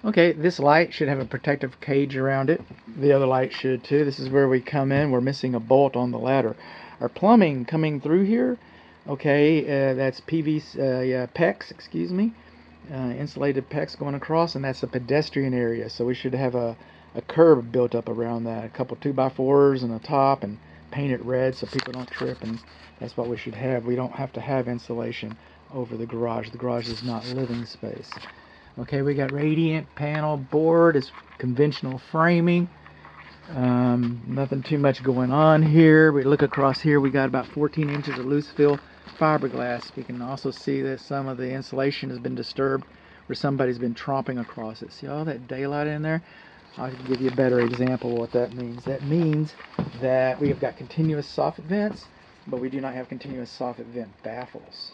Okay, this light should have a protective cage around it. The other light should too. This is where we come in. We're missing a bolt on the ladder. Our plumbing coming through here, okay, that's PVC, PEX, excuse me, insulated PEX going across, and that's a pedestrian area. So we should have a curb built up around that, a couple 2x4s and a top, and paint it red so people don't trip, and that's what we should have. We don't have to have insulation over the garage. The garage is not living space. Okay, we got radiant panel board. It's conventional framing. Nothing too much going on here. We look across here, we got about 14 inches of loose fill fiberglass. We can also see that some of the insulation has been disturbed where somebody's been tromping across it. See all that daylight in there? I'll give you a better example of what that means. That means that we have got continuous soffit vents, but we do not have continuous soffit vent baffles.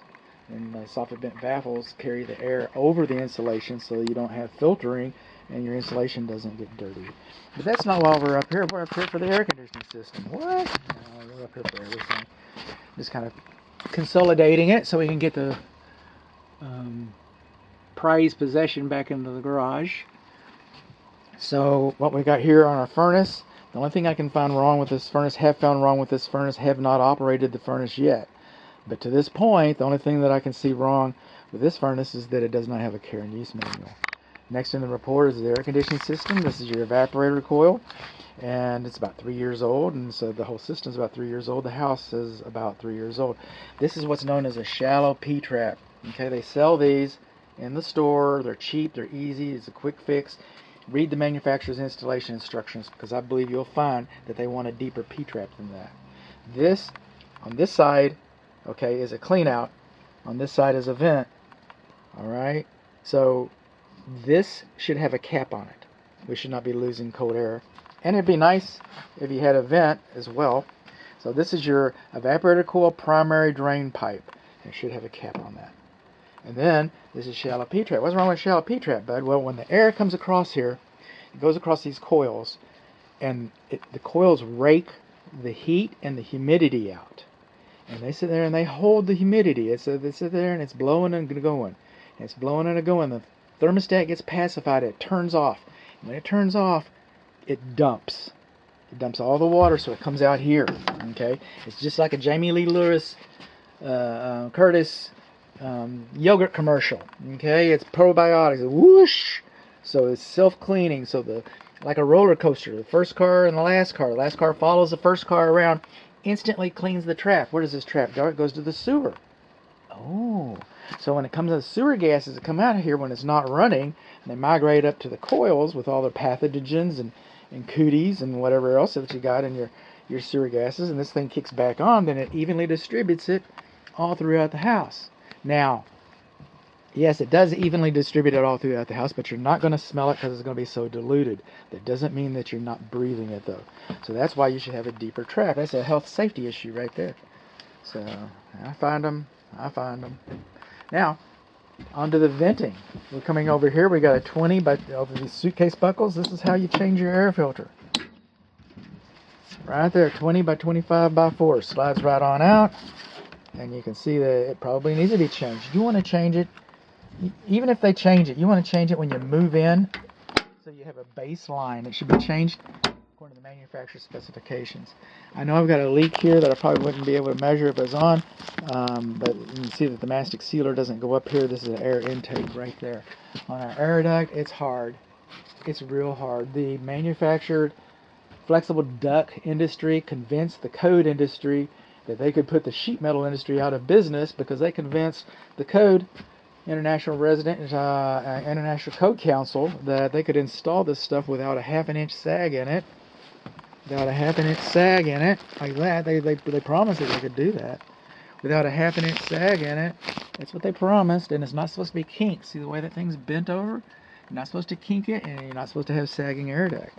And soffit vent baffles carry the air over the insulation so you don't have filtering and your insulation doesn't get dirty. But that's not why we're up here. We're up here for the air conditioning system. What? No, we're up here for everything. Just kind of consolidating it so we can get the prized possession back into the garage. So what we got here on our furnace, the only thing I can find wrong with this furnace, have not operated the furnace yet. But to this point, the only thing that I can see wrong with this furnace is that it does not have a care and use manual. Next in the report is the air conditioning system. This is your evaporator coil, and it's about 3 years old, and so the whole system is about 3 years old. The house is about 3 years old. This is what's known as a shallow P-trap. Okay, they sell these in the store. They're cheap, they're easy, it's a quick fix. Read the manufacturer's installation instructions, because I believe you'll find that they want a deeper P-trap than that. This, on this side, okay, is a clean out. On this side is a vent. Alright, so this should have a cap on it. We should not be losing cold air. And it'd be nice if you had a vent as well. So this is your evaporator coil primary drain pipe. It should have a cap on that. And then this is shallow P-trap. What's wrong with shallow P-trap, bud? Well, when the air comes across here, it goes across these coils, and the coils rake the heat and the humidity out. And they sit there and they hold the humidity. So they sit there and it's blowing and going. And it's blowing and going. The thermostat gets pacified. It turns off. And when it turns off, it dumps. It dumps all the water, so it comes out here. Okay, it's just like a Jamie Lee Lewis, Curtis yogurt commercial. Okay, it's probiotics. Whoosh. So it's self-cleaning. So like a roller coaster. The first car and the last car. The last car follows the first car around. Instantly cleans the trap. Where does this trap go? It goes to the sewer. Oh, so when it comes to the sewer gases that come out of here when it's not running, they migrate up to the coils with all their pathogens and cooties and whatever else that you got in your sewer gases, and this thing kicks back on, then it evenly distributes it all throughout the house. Now, yes, it does evenly distribute it all throughout the house, but you're not going to smell it because it's going to be so diluted. That doesn't mean that you're not breathing it, though. So that's why you should have a deeper trap. That's a health safety issue right there. So I find them. Now, onto the venting. We're coming over here. We got a 20 by over these suitcase buckles. This is how you change your air filter. Right there, 20 by 25 by 4. Slides right on out. And you can see that it probably needs to be changed. You want to change it. Even if they change it, you want to change it when you move in, so you have a baseline. It should be changed according to the manufacturer's specifications. I know I've got a leak here that I probably wouldn't be able to measure if it was on, but you can see that the mastic sealer doesn't go up here. This is an air intake right there. On our air duct, it's hard. It's real hard. The manufactured flexible duct industry convinced the code industry that they could put the sheet metal industry out of business because they convinced the code International Code Council that they could install this stuff without a half-an-inch sag in it. Like that. They promised that they could do that. Without a half-an-inch sag in it. That's what they promised, and it's not supposed to be kinked. See the way that thing's bent over? You're not supposed to kink it, and you're not supposed to have sagging air duct.